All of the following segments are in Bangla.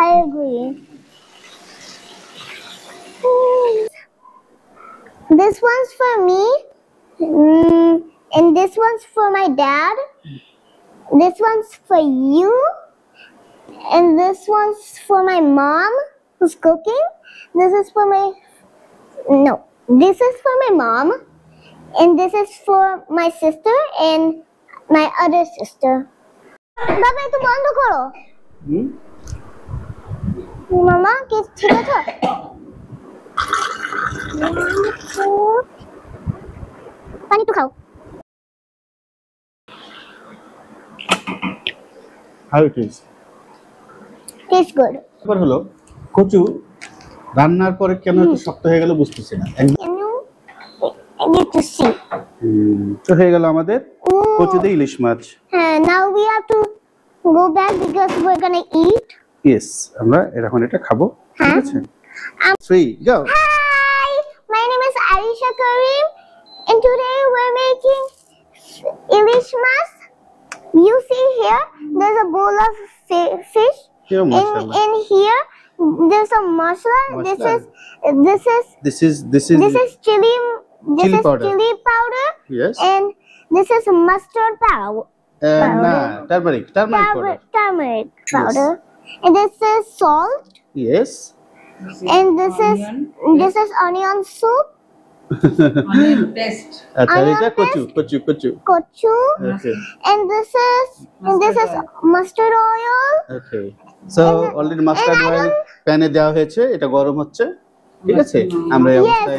I agree. This one's for me, and this one's for my dad. This one's for you, and this one's for my mom who's cooking. This is for my this is for my mom, and this is for my sister and my other sister. Baba, itu বন্ধ করো। মামা কি ঠিক আছে? পানি তো খাও। How it is? Tastes good. এবার হলো কচু রান্নার পরে কেন এত শক্ত হয়ে গেল বুঝতেছি না। Can you? I need to see. তো হয়ে গেল আমাদের কচু দিয়ে ইলিশ মাছ। Now we have to go back because we're gonna eat. Yes, আমরা এখন এটা খাবো। ঠিক আছে? 3 go. Hi, my name is Aisha Karim, and today we're making Ilish mas. You see here, there's a bowl of fish. In here, there's some masala. This is chili powder. Yes. And this is mustard powder. Turmeric powder. Turmeric powder. And this is salt. Yes. And this is onion soup. Onion paste. Acha, kochu. Kochu. Okay. And this is mustard oil. Okay. So already mustard oil pan এ দেওয়া হয়েছে, এটা গরম হচ্ছে। ঠিক আছে? আমরা এই অবস্থায়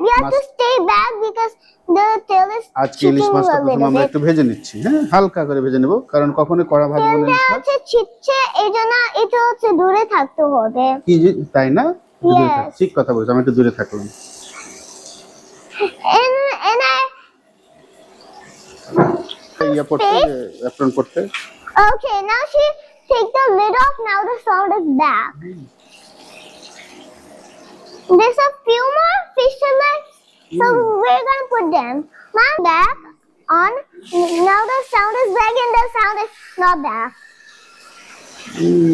we have to stay back because the tail is আজকে ইলিশ মাছটা প্রথমে আমরা একটু ভেজে নিচ্ছি। হ্যাঁ, হালকা করে ভেজে নেব, কারণ কখনো কড়া ভাজবো না ইলিশ মাছ। ছিটছে, এইজন্য এটা হচ্ছে দূরে থাকতে হবে। কি তাই না? ঠিক কথা বলছো, আমি একটু দূরে থাকলাম। And apron porte. Okay, now she take the lid off. Now the sound is back. There's a few more fish legs, so we're gonna put them. Now back on. Now the sound is back, and the sound is not back.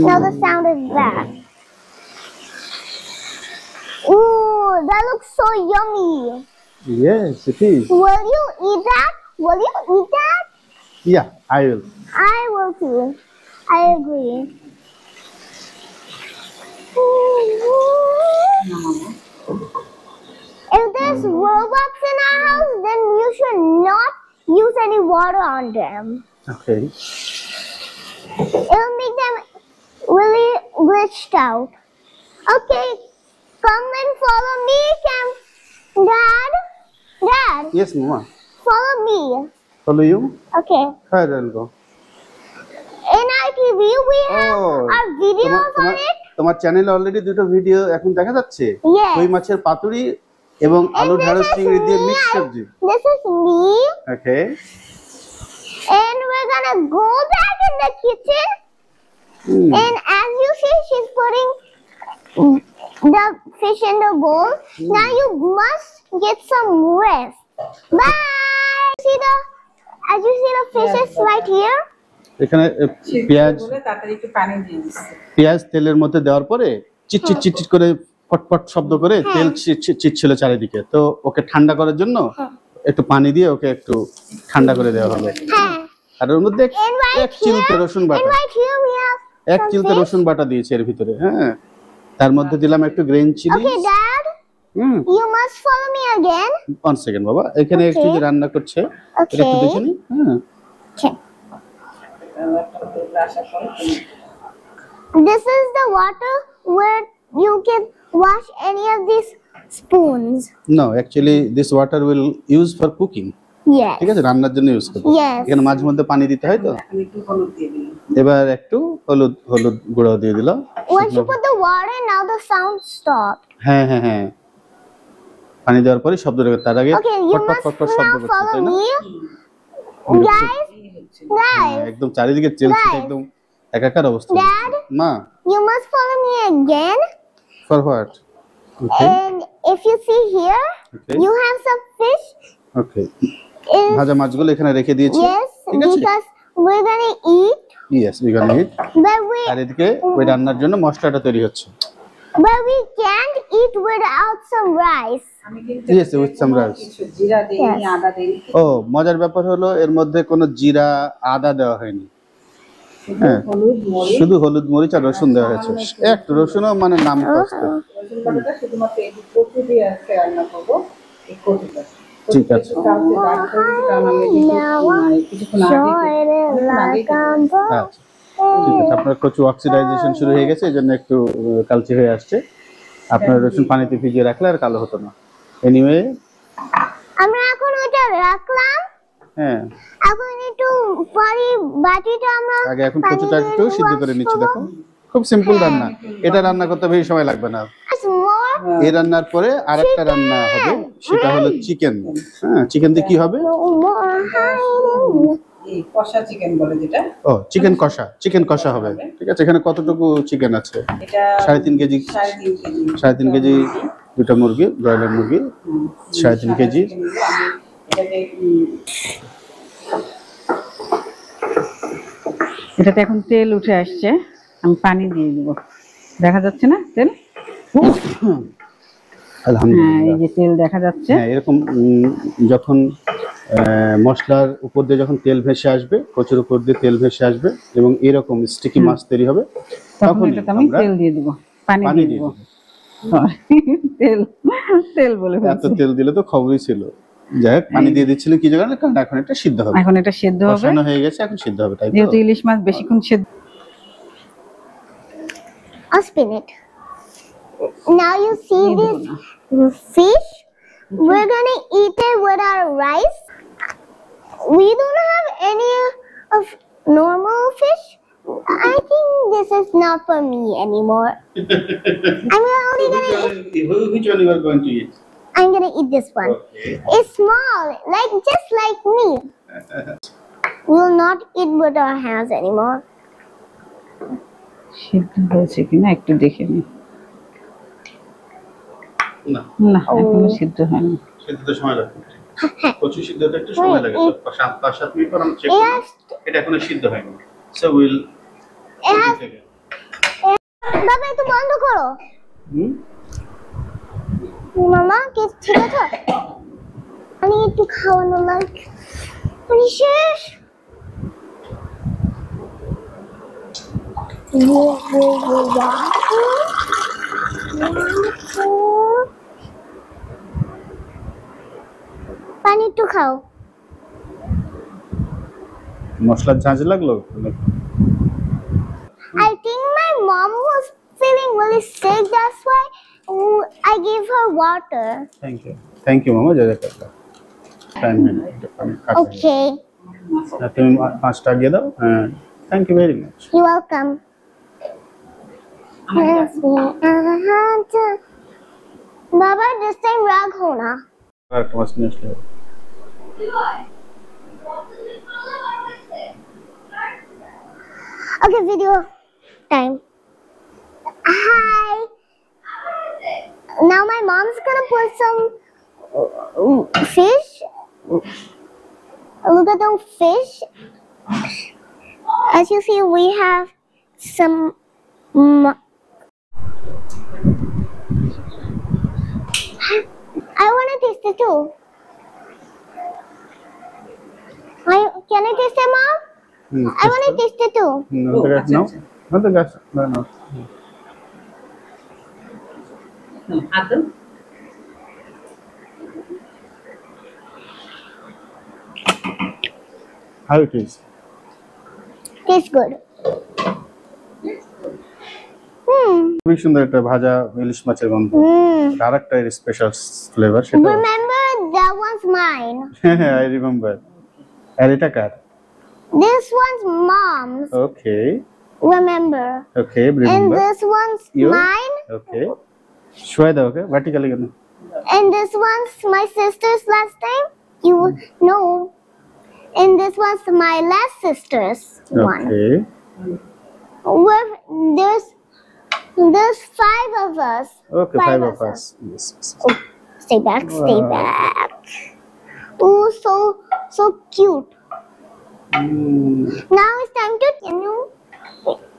Now the sound is back. Ooh, that looks so yummy. Yes, it is. Will you eat that? Will you eat that? Yeah, I will. I will too. I agree. If there's robots in our house, then you should not use any water on them. Okay. It'll make them really glitched out. Okay, come and follow me, Dad. Yes, Mama. Follow me. Follow you? Okay. Where I'll go. In our TV, we have our videos on it. তোমার চ্যানেলে অলরেডি দুটো ভিডিও এখন দেখা যাচ্ছে। Yes. কই মাছের পাতুরি এবং আলু ঢাড়স চিংড়ি দিয়ে মিক্স সবজি। This is me. Okay. And we're gonna go back in the kitchen. And as you see, she's putting the fish in the bowl. Now you must get some rest. Bye. As you see the fishes right here. এখানে পেঁয়াজ তাড়াতাড়ি একটু পানি দিয়ে দিচ্ছি। পেঁয়াজ তেলের মধ্যে দেওয়ার পরে চিটচিট করে পটপট শব্দ করে তেল চিটছিল চারিদিকে। তো ওকে ঠান্ডা করার জন্য একটু পানি দিয়ে ওকে একটু ঠান্ডা করে দেওয়া হবে। আর ওর মধ্যে এক চিমটে রসুন বাটা, এক চিমটে রসুন বাটা দিয়েছে এর ভিতরে। হ্যাঁ, তার মধ্যে দিলাম একটু green chilli. Okay, Dad. You must follow me again. One second, বাবা। এখানে একটু যে রান্না করছে এটা একটু দেখে নি। হ্যাঁ। Okay. This is the water where you can wash any of these spoons. No, actually this water will use for cooking. Yes. ঠিক আছে, রান্নার জন্য ইউজ করব। Yes. এখানে মাঝে মধ্যে পানি দিতে হয় তো। একটু হলুদ দিয়ে দিলাম। এবার একটু হলুদ গুঁড়ো দিয়ে দিলাম। Once you put the water, now the sound stopped. হ্যাঁ হ্যাঁ হ্যাঁ, পানি দেওয়ার পরে শব্দ রেখে তার আগে Okay, you must শব্দ now করছে, follow তাই না? me. Guys, একদম চারিদিকে চেলছে, একদম একাকার অবস্থা। Dad, মা, you must follow me again. for what? Okay. And if you see here, Okay. you have some fish. Okay. ভাজা মাছগুলো এখানে রেখে দিয়েছি। Yes, ঠিক আছে? because we're gonna eat, yes we can eat. আর এদিকে ওই রান্নার জন্য মশলাটা তৈরি হচ্ছে। but we can't eat without some rice. আমি কিন্তু Yes, with some rice. কিছু জিরা দেইনি, Yes. আদা দেইনি, ও মজার ব্যাপার হলো এর মধ্যে কোনো জিরা আদা দেওয়া হয়নি, শুধু হ্যাঁ। হলুদ, মরিচ, শুধু হলুদ মরিচ আর রসুন দেওয়া হয়েছে। একটু রসুনও মানে নাম কষ্ট। রসুন বাটাটা শুধুমাত্র এই যে কচু দিয়ে আজকে রান্না করবো, এই কচুটা। ঠিক আছে। কচুটা একটু dark করে দিচ্ছি, কারণ আমি কিছুক্ষণ আগে আচ্ছা ঠিক আছে, আপনার কচু অক্সিডাইজেশন শুরু হয়ে গেছে, এই জন্য একটু কালচে হয়ে আসছে। আপনার রসুন পানিতে ভিজিয়ে রাখলে আর কালো হতো না। এনিওয়ে আমরা এখন ওটা রাখলাম, হ্যাঁ এখন একটু পরে বাটিটা আমরা আগে এখন কচুটা একটু সিদ্ধ করে নিচ্ছি। দেখো খুব সিম্পল রান্না, এটা রান্না করতে বেশি সময় লাগবে না। more এই রান্নার পরে আরেকটা রান্না হবে, সেটা হলো চিকেন। হ্যাঁ চিকেন দিয়ে কি হবে? এই কষা চিকেন বলে যেটা, ও চিকেন কষা, চিকেন কষা হবে। ঠিক আছে, এখানে কতটুকু চিকেন আছে? এটা 3.5 কেজি। 3.5 কেজি। 3.5 কেজি দুটো মুরগি, ব্রয়লার মুরগি 3.5 কেজি। আমি এটাকে এটাতে এখন তেল উঠে আসছে, আমি পানি দিয়ে দিব। দেখা যাচ্ছে না তেল? হ্যাঁ আলহামদুলিল্লাহ। এই যে তেল দেখা যাচ্ছে। হ্যাঁ এরকম যখন মশলার উপর দিয়ে যখন তেল ভেসে আসবে, কচুর উপর দিয়ে তেল ভেসে আসবে এবং এরকম স্টিকি মাছ তৈরি হবে, তখন তখন এটাতে আমি তেল দিয়ে দিব, পানি পানি দিয়ে দিয়ে দিব। দেব। তেল তেল বলে এত ফেলছি। তেল দিলে তো খবরই ছিল। যাই হোক, পানি দিয়ে দিচ্ছিলেন কি জায়গায়, কারণ এখন এটা সিদ্ধ হবে। এখন এটা সেদ্ধ হবে, কষানো হয়ে গেছে, এখন সিদ্ধ হবে, তাই তো? যেহেতু ইলিশ মাছ বেশিক্ষণ সেদ্ধ। I'll spin it. Now you see this fish. We're gonna eat it with our rice. We don't have any of normal fish. I think this is not for me anymore. I'm only gonna eat, Which one you are going to eat? I'm gonna eat this one. Okay. It's small, like just like me. We'll not eat with our hands anymore. সিদ্ধ হয়েছে কিনা একটু দেখে নি। না, না এখনো সিদ্ধ হয়নি। সিদ্ধতে সময় লাগে। কচু সিদ্ধতে একটু সময় লাগে, 5-7 মিনিট পর আমরা চেক করব। Yes. এটা এখনো সিদ্ধ হয়নি, সো উইল It has, বাবা একটু বন্ধ করো। মামা কি ঠিক আছে? আমি একটু খাওয়ানো লাইক আমি শেষ। পানি একটু খাও। মশলার ঝাঁঝ লাগলো? I think my mom was feeling really sick, that's why I gave her water. Thank you মামা, জাজাকাল্লাহ। টাইম হয়ে গেছে, আমি কাটছি। Okay, তুমি পাঁচটা দিয়ে দাও। হ্যাঁ thank you very much. you're welcome. বাবা this time রাগ হো না। আরেকটা মাছ নিয়ে আসলে হবে। Okay, video time. Hi. Now my mom's gonna put some fish. Look at the fish. As you see, we have some. I want to taste it too. Can I taste it, Mom? I want to taste it too. No, the gas, no. Not the gas. No, no. হাত দাও। How it is? Tastes good. খুবই সুন্দর একটা ভাজা ইলিশ মাছের গন্ধ। আর একটা স্পেশাল ফ্লেভার সেটা। Remember, that one's mine. হ্যাঁ আই রিমেম্বার। আর এটা কার? This one's mom's. Okay Remember. Okay And remember. this one's You? mine. ওকে শোয়া দাও, ওকে ভার্টিক্যালি কেন? And this one's my sister's last time. You know. And this one's my last sister's one. Okay There's 5 of us. Okay 5 of us. Yes. Oh, stay back, stay Wow. back. Oh, so cute. Now it's time to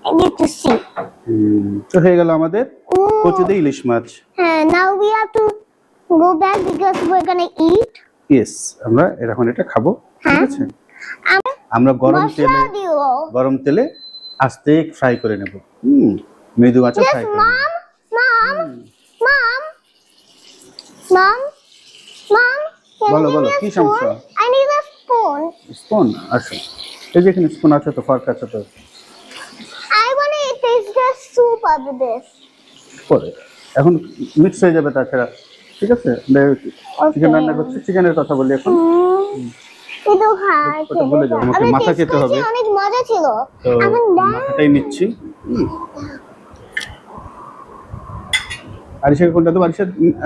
I need to see. তো হয়ে গেল আমাদের কচুতে ইলিশ মাছ। Now we have to go back because we're gonna eat. Yes, আমরা এখন এটা খাবো, ঠিক আছে? আমরা গরম তেলে আস্তে ফ্রাই করে নেব। মৃদু আঁচে ফ্রাই করে নেব। Mom, বলো বলো কি সমস্যা? I need a spoon. Spoon আসো, এই যে এখানে স্পুন আছে তো, ফর্ক আছে তো। I want to taste the soup of this. পরে এখন মিক্স হয়ে যাবে তাছাড়া, ঠিক আছে? চিকেন রান্না করছি, চিকেনের কথা বলি এখন। এটা খায় ওটা বলে যাও, আমাকে মাথা খেতে হবে। অনেক মজা ছিল। তো মাথাটাই নিচ্ছি। আরিশা কোনটা তো?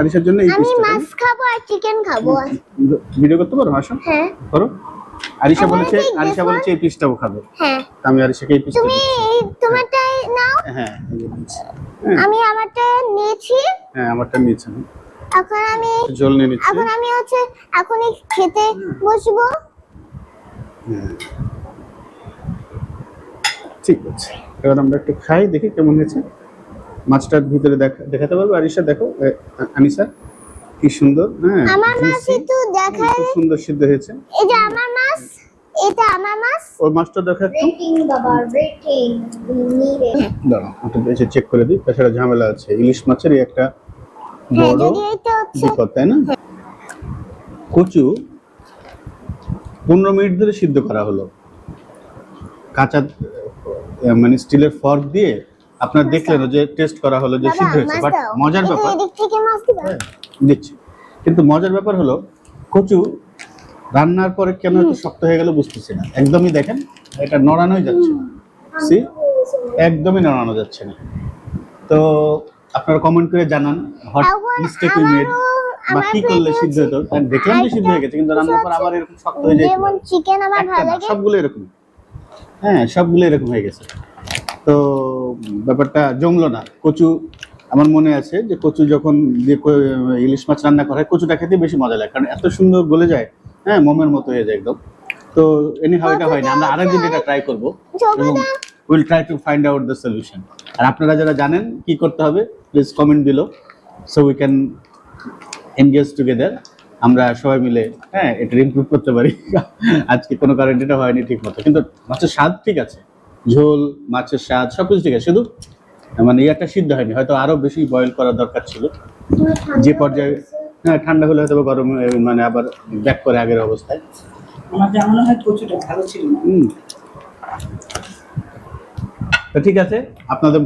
আরিশার জন্য এই আমি পিসটা। মাছ খাবো আর চিকেন খাবো। ভিডিও করতে পারো? আসো। হ্যাঁ করো। আরিশা বলেছে এই পিসটাও খাবে। হ্যাঁ আমি আরিশাকে এই পিসটা তুমি তোমারটাই নাও। হ্যাঁ আমি আমারটা নিয়েছি। হ্যাঁ আমারটা নিয়েছি। এখন আমি ঝোল নিয়ে নিচ্ছি। এখন আমি এখনই খেতে বসবো। ঠিক আছে, এবার আমরা একটু খাই, দেখি কেমন হয়েছে। মাছটার ভিতরে দেখাতে পারবো আরিশা? দেখো আনিসা কি সুন্দর। হ্যাঁ আমার মাছ একটু দেখায়। খুব সুন্দর সিদ্ধ হয়েছে। এই যে আমার মাছ, এটা আমার মাছ। ওর মাছটা দেখা একটু। ব্রেকিং বাবা, ব্রেকিং নিড ইট। দাঁড়াও একটু এসে চেক করে দিই, তাছাড়া ঝামেলা আছে। ইলিশ মাছের একটা বড় যদি এটা হচ্ছে বিপদ, তাই না? কচু 15 মিনিট ধরে সিদ্ধ করা হলো কাঁচা, মানে স্টিলের ফর্ক দিয়ে। আপনারা দেখলেন যে টেস্ট করা হলো যে সিদ্ধ হয়েছে, বাট মজার ব্যাপার এদিক থেকে মাছ দিবা। দিচ্ছি, কিন্তু মজার ব্যাপার হলো কচু রান্নার পরে কেন এত শক্ত হয়ে গেল বুঝতেছি না। একদমই দেখেন এটা নড়ানোই যাচ্ছে না, সি একদমই নড়ানো যাচ্ছে না। তো আপনারা কমেন্ট করে জানান হোয়াট মিস্টেক উই মেড, বা কি করলে সিদ্ধ হতো। দেখলাম যে সিদ্ধ হয়ে গেছে, কিন্তু রান্নার পর আবার এরকম শক্ত হয়ে যায়। যেমন চিকেন আমার ভালো লাগে। সবগুলো এরকম, হ্যাঁ সবগুলো এরকম হয়ে গেছে। তো ব্যাপারটা জমলো না। কচু আমার মনে আছে যে কচু যখন ইলিশ মাছ রান্না করা হয়, কচুটা খেতে বেশি মজা লাগে, কারণ এত সুন্দর গলে যায়। হ্যাঁ মোমের মতো হয়ে যায় একদম। তো এনি হাউ এটা হয়নি, আমরা আরেকদিন এটা ট্রাই করবো এবং will try to find out the solution. আর আপনারা যারা জানেন কি করতে হবে, please comment below so we can engage together. আমরা সবাই মিলে হ্যাঁ এটা ইমপ্রুভ করতে পারি। আজকে কোনো কারণে এটা হয়নি ঠিক মতো, কিন্তু মাছের স্বাদ ঠিক আছে, ঝোল মাছের স্বাদ সবকিছু ঠিক আছে, শুধু মানে একটা সিদ্ধ হয়নি, হয়তো আরো বেশি বয়েল করার দরকার ছিল। যে পর্যায়ে হ্যাঁ ঠান্ডা হলে হয়তো গরম মানে আবার ব্যাক করে আগের অবস্থায়। আমার যা মনে হয় কচুটা ভালো ছিল না। তো ঠিক আছে, আপনাদের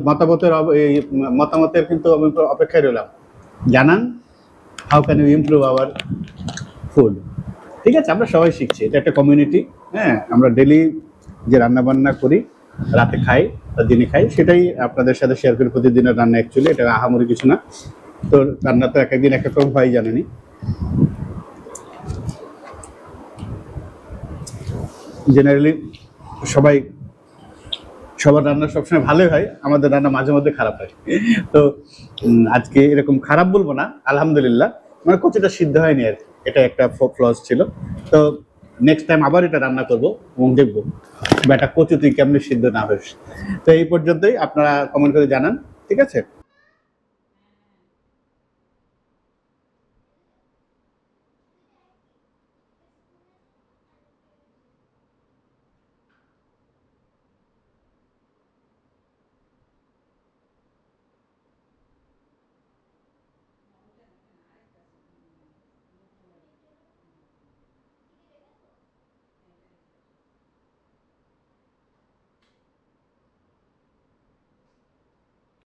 মতামতের কিন্তু আমি অপেক্ষায় রইলাম। জানান how can you improve our food. ঠিক আছে, আমরা সবাই শিখছি, এটা একটা কমিউনিটি। হ্যাঁ আমরা ডেলি যে রান্না বান্না করি, রাতে খাই বা দিনে খাই, সেটাই আপনাদের সাথে শেয়ার করি। প্রতিদিনের রান্না অ্যাকচুয়ালি এটা আহামরি কিছু না। তো রান্না তো এক একদিন এক এক রকম হয় জানেনি। জেনারেলি সবার রান্না সবসময় ভালোই হয়, আমাদের রান্না মাঝে মধ্যে খারাপ হয়। তো আজকে এরকম খারাপ বলবো না, আলহামদুলিল্লাহ, মানে কচুটা সিদ্ধ হয়নি আর কি, এটা একটা ফ্লস ছিল। তো নেক্সট টাইম আবার এটা রান্না করবো এবং দেখবো বেটা কচু তুই কেমনি সিদ্ধ না হস। তো এই পর্যন্তই, আপনারা কমেন্ট করে জানান, ঠিক আছে?